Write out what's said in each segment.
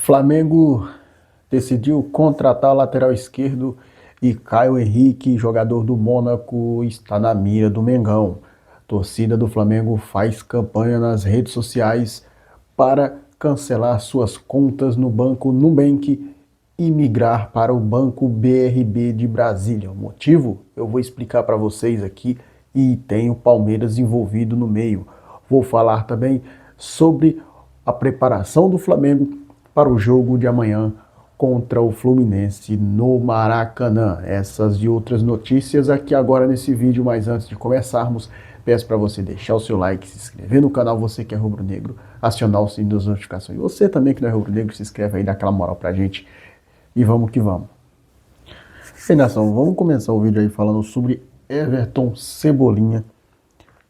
Flamengo decidiu contratar o lateral esquerdo e Caio Henrique, jogador do Mônaco, está na mira do Mengão. A torcida do Flamengo faz campanha nas redes sociais para cancelar suas contas no banco Nubank e migrar para o banco BRB de Brasília. O motivo eu vou explicar para vocês aqui e tem o Palmeiras envolvido no meio. Vou falar também sobre a preparação do Flamengo para o jogo de amanhã contra o Fluminense no Maracanã. Essas e outras notícias aqui agora nesse vídeo, mas antes de começarmos, peço para você deixar o seu like, se inscrever no canal, você que é rubro-negro, acionar o sininho das notificações. E você também que não é rubro-negro, se inscreve aí, dá aquela moral pra gente e vamos que vamos. E nação, vamos começar o vídeo aí falando sobre Everton Cebolinha.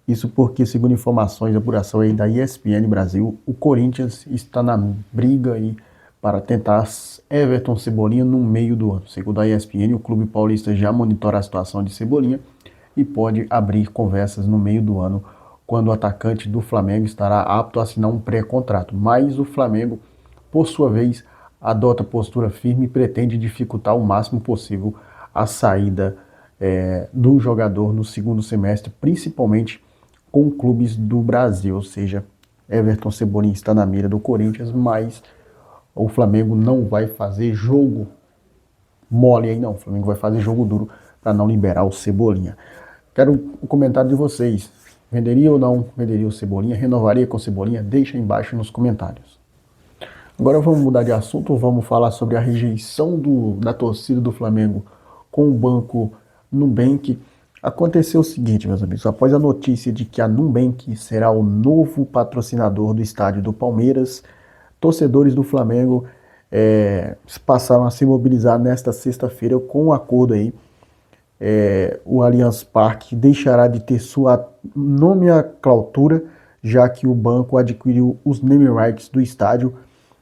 Isso porque, segundo informações, apuração aí da ESPN Brasil, o Corinthians está na briga aí para tentar Everton Cebolinha no meio do ano. Segundo a ESPN, o clube paulista já monitora a situação de Cebolinha e pode abrir conversas no meio do ano, quando o atacante do Flamengo estará apto a assinar um pré-contrato. Mas o Flamengo, por sua vez, adota postura firme e pretende dificultar o máximo possível a saída do jogador no segundo semestre, principalmente com clubes do Brasil. Ou seja, Everton Cebolinha está na mira do Corinthians, mas o Flamengo não vai fazer jogo mole aí não. O Flamengo vai fazer jogo duro para não liberar o Cebolinha. Quero o comentário de vocês. Venderia ou não venderia o Cebolinha? Renovaria com o Cebolinha? Deixa aí embaixo nos comentários. Agora vamos mudar de assunto, vamos falar sobre a rejeição da torcida do Flamengo com o banco Nubank. Aconteceu o seguinte, meus amigos, após a notícia de que a Nubank será o novo patrocinador do estádio do Palmeiras, torcedores do Flamengo passaram a se mobilizar nesta sexta-feira com um acordo aí. O Allianz Parque deixará de ter sua nomenclatura, já que o banco adquiriu os name rights do estádio,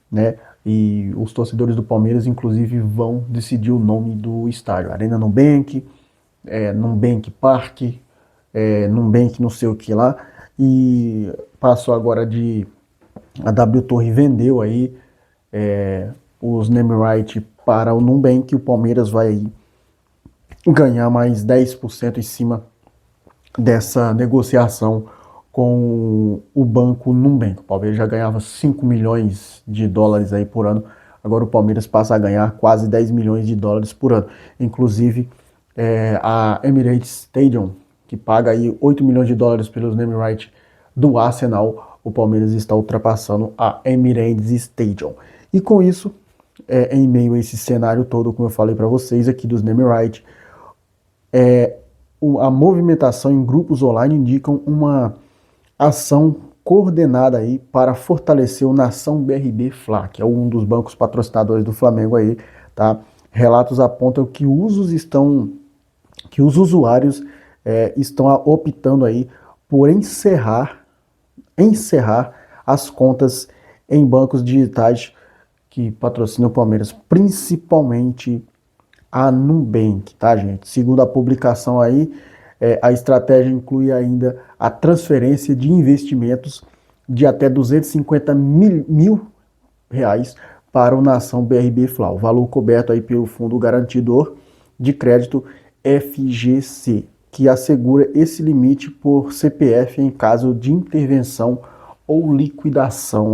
né? E os torcedores do Palmeiras, inclusive, vão decidir o nome do estádio. Arena Nubank, Nubank Park, Nubank não sei o que lá. E passou agora a W Torre vendeu aí os name rights para o Nubank. O Palmeiras vai aí ganhar mais 10% em cima dessa negociação com o banco Nubank. O Palmeiras já ganhava 5 milhões de dólares aí por ano, agora o Palmeiras passa a ganhar quase 10 milhões de dólares por ano. Inclusive a Emirates Stadium, que paga aí 8 milhões de dólares pelos name rights do Arsenal, o Palmeiras está ultrapassando a Emirates Stadium. E com isso, em meio a esse cenário todo, como eu falei para vocês aqui dos name rights, a movimentação em grupos online indicam uma ação coordenada aí para fortalecer o Nação BRB Fla, que é um dos bancos patrocinadores do Flamengo aí, tá? Relatos apontam que os usuários estão optando aí por encerrar as contas em bancos digitais que patrocinam o Palmeiras, principalmente a Nubank, tá, gente? Segundo a publicação aí, a estratégia inclui ainda a transferência de investimentos de até 250 mil reais para o Nação BRB Fla. O valor coberto aí pelo Fundo Garantidor de Crédito FGC, que assegura esse limite por CPF em caso de intervenção ou liquidação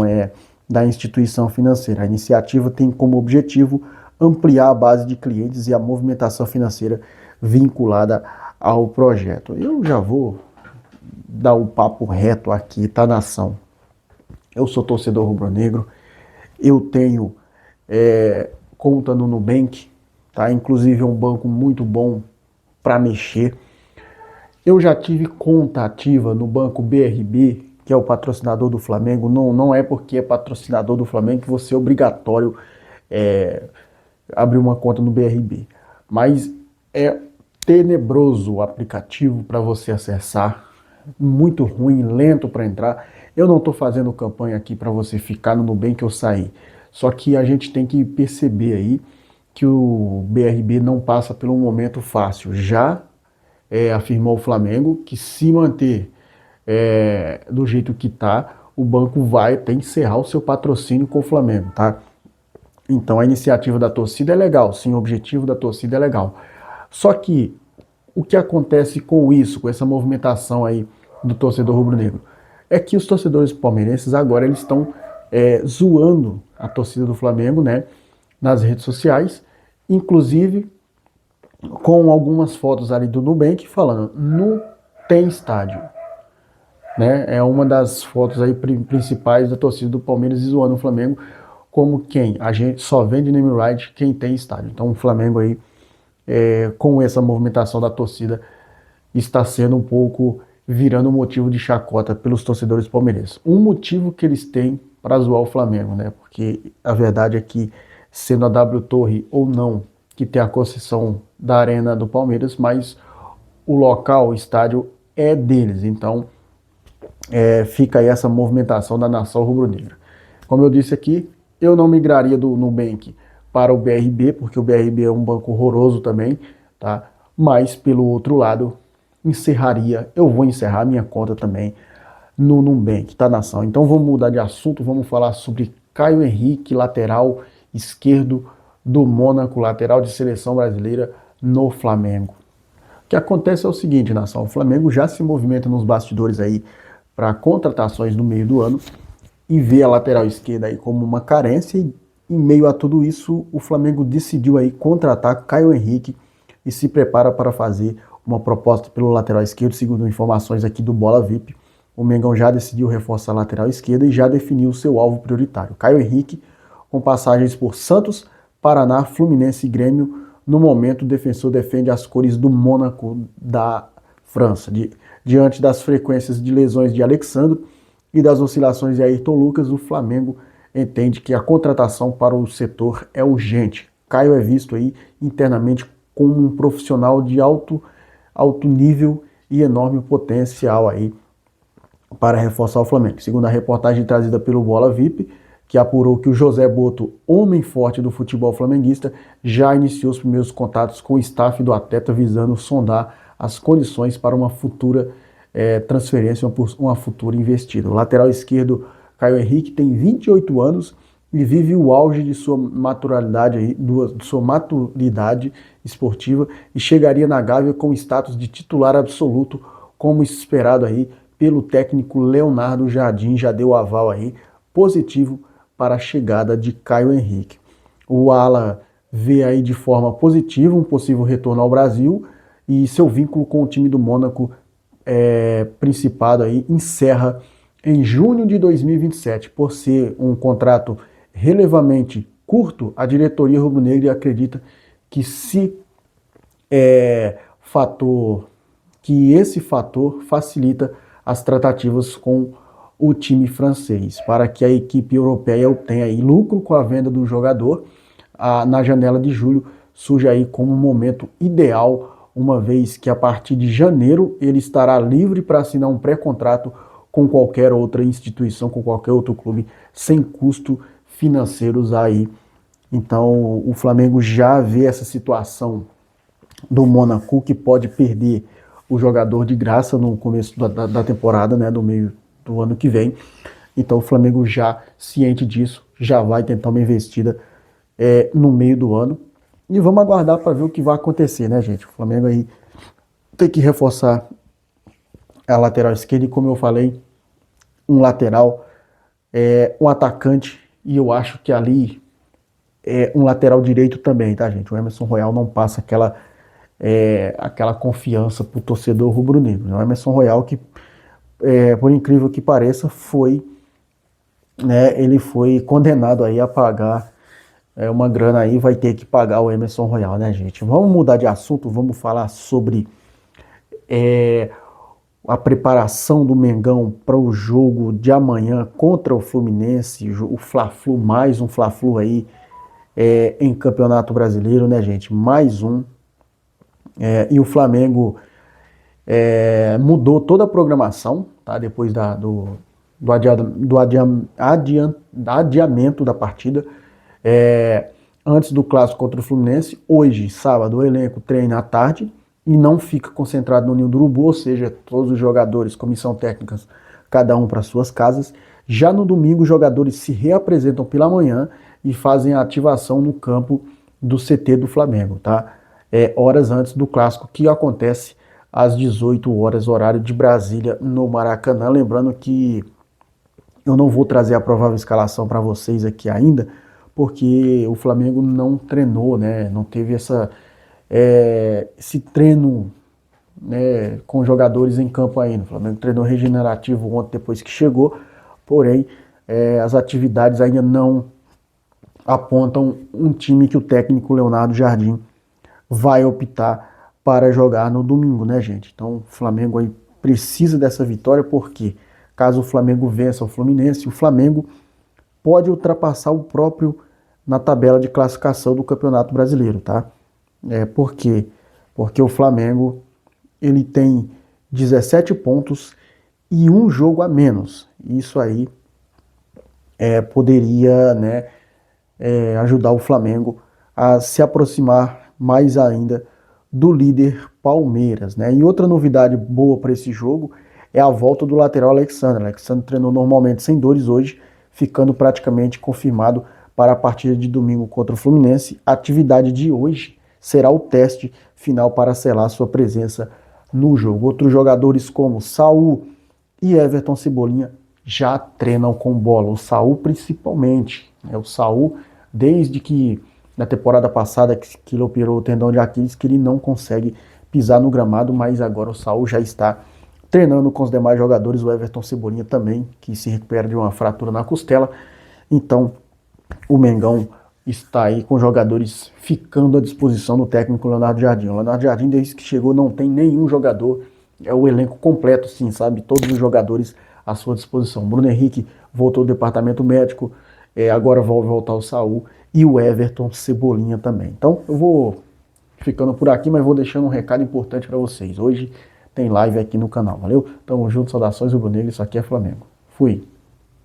da instituição financeira. A iniciativa tem como objetivo ampliar a base de clientes e a movimentação financeira vinculada ao projeto. Eu já vou dar o papo reto aqui, tá, nação? Eu sou torcedor rubro-negro, eu tenho conta no Nubank, tá? Inclusive é um banco muito bom para mexer. Eu já tive conta ativa no banco BRB, que é o patrocinador do Flamengo. Não é porque é patrocinador do Flamengo que você é obrigatório abrir uma conta no BRB, mas é tenebroso o aplicativo para você acessar, muito ruim, lento para entrar. Eu não estou fazendo campanha aqui para você ficar no Nubank ou sair, só que a gente tem que perceber aí que o BRB não passa por um momento fácil. Já afirmou o Flamengo que se manter do jeito que está, o banco vai até encerrar o seu patrocínio com o Flamengo, tá? Então a iniciativa da torcida é legal, sim, o objetivo da torcida é legal. Só que o que acontece com isso, com essa movimentação aí do torcedor rubro-negro, é que os torcedores palmeirenses agora eles estão zoando a torcida do Flamengo, né, nas redes sociais, inclusive com algumas fotos ali do Nubank falando, não tem estádio. Né? É uma das fotos aí principais da torcida do Palmeiras zoando o Flamengo como quem? A gente só vende name right quem tem estádio. Então o Flamengo aí, com essa movimentação da torcida, está sendo um pouco virando motivo de chacota pelos torcedores palmeirenses. Um motivo que eles têm para zoar o Flamengo, né? Porque a verdade é que, sendo a W Torre ou não, que tem a concessão da arena do Palmeiras, mas o local, o estádio é deles. Então fica aí essa movimentação da nação rubro-negra. Como eu disse aqui, eu não migraria do Nubank para o BRB, porque o BRB é um banco horroroso também, tá? Mas, pelo outro lado, eu vou encerrar minha conta também no Nubank, tá, nação? Então vamos mudar de assunto, vamos falar sobre Caio Henrique, lateral esquerdo do Mônaco, lateral de seleção brasileira no Flamengo. O que acontece é o seguinte, nação, o Flamengo já se movimenta nos bastidores aí para contratações no meio do ano e vê a lateral esquerda aí como uma carência e em meio a tudo isso o Flamengo decidiu aí contratar Caio Henrique e se prepara para fazer uma proposta pelo lateral esquerdo, segundo informações aqui do Bola VIP. O Mengão já decidiu reforçar a lateral esquerda e já definiu o seu alvo prioritário. Caio Henrique, com passagens por Santos, Paraná, Fluminense e Grêmio. No momento, o defensor defende as cores do Mônaco da França. Diante das frequências de lesões de Alexandre e das oscilações de Ayrton Lucas, o Flamengo entende que a contratação para o setor é urgente. Caio é visto aí internamente como um profissional de alto nível e enorme potencial aí para reforçar o Flamengo. Segundo a reportagem trazida pelo Bola VIP, que apurou que o José Boto, homem forte do futebol flamenguista, já iniciou os primeiros contatos com o staff do atleta visando sondar as condições para uma futura transferência, uma futura investida. O lateral esquerdo, Caio Henrique, tem 28 anos e vive o auge de sua maturidade esportiva e chegaria na Gávea com status de titular absoluto, como esperado aí pelo técnico Leonardo Jardim, já deu aval aí positivo para a chegada de Caio Henrique. O Ala vê aí de forma positiva um possível retorno ao Brasil e seu vínculo com o time do Mônaco principado aí encerra em junho de 2027. Por ser um contrato relativamente curto, a diretoria rubro-negra acredita que esse fator facilita as tratativas com o time francês, para que a equipe europeia obtenha aí lucro com a venda do jogador na janela de julho, surge aí como um momento ideal, uma vez que a partir de janeiro ele estará livre para assinar um pré-contrato com qualquer outra instituição, com qualquer outro clube, sem custo financeiros aí. Então o Flamengo já vê essa situação do Mônaco, que pode perder o jogador de graça no começo da temporada, né, do meio do ano que vem. Então o Flamengo já ciente disso, já vai tentar uma investida no meio do ano. E vamos aguardar para ver o que vai acontecer, né, gente? O Flamengo aí tem que reforçar a lateral esquerda e, como eu falei, um lateral, um atacante, e eu acho que ali um lateral direito também, tá, gente? O Emerson Royal não passa aquela confiança pro torcedor rubro-negro. O Emerson Royal, que por incrível que pareça, ele foi condenado aí a pagar uma grana aí, vai ter que pagar o Emerson Royal, né, gente? Vamos mudar de assunto, vamos falar sobre a preparação do Mengão para o jogo de amanhã contra o Fluminense, o Fla-Flu, mais um Fla-Flu aí em Campeonato Brasileiro, né, gente? Mais um. E o Flamengo mudou toda a programação, tá? Depois do adiamento da partida. Antes do clássico contra o Fluminense, hoje, sábado, o elenco treina à tarde e não fica concentrado no Ninho do Urubu, ou seja, todos os jogadores, comissão técnica, cada um para suas casas. Já no domingo, os jogadores se reapresentam pela manhã e fazem a ativação no campo do CT do Flamengo, tá? Horas antes do clássico, que acontece às 18 horas, horário de Brasília, no Maracanã. Lembrando que eu não vou trazer a provável escalação para vocês aqui ainda, porque o Flamengo não treinou, né? Não teve esse treino, né, com jogadores em campo ainda. O Flamengo treinou regenerativo ontem depois que chegou, porém as atividades ainda não apontam um time que o técnico Leonardo Jardim vai optar para jogar no domingo, né, gente? Então o Flamengo aí precisa dessa vitória, porque caso o Flamengo vença o Fluminense, o Flamengo pode ultrapassar o próprio na tabela de classificação do Campeonato Brasileiro, tá? Por quê? Porque o Flamengo ele tem 17 pontos e um jogo a menos. Isso aí poderia, né, ajudar o Flamengo a se aproximar mais ainda do líder Palmeiras, né? E outra novidade boa para esse jogo é a volta do lateral Alexandre. Alexandre treinou normalmente sem dores hoje, ficando praticamente confirmado para a partida de domingo contra o Fluminense. A atividade de hoje será o teste final para selar sua presença no jogo. Outros jogadores como Saul e Everton Cebolinha já treinam com bola. O Saul principalmente. O Saul, desde que na temporada passada que ele operou o tendão de Aquiles, que ele não consegue pisar no gramado, mas agora o Saul já está treinando com os demais jogadores, o Everton Cebolinha também, que se recupera de uma fratura na costela. Então, o Mengão está aí com jogadores ficando à disposição do técnico Leonardo Jardim. O Leonardo Jardim, desde que chegou, não tem nenhum jogador, é o elenco completo, sim, sabe? Todos os jogadores à sua disposição. Bruno Henrique voltou do departamento médico, agora vai voltar o Saul e o Everton Cebolinha também. Então, eu vou ficando por aqui, mas vou deixando um recado importante para vocês. Hoje tem live aqui no canal, valeu? Tamo junto, saudações rubro-negro, isso aqui é Flamengo. Fui!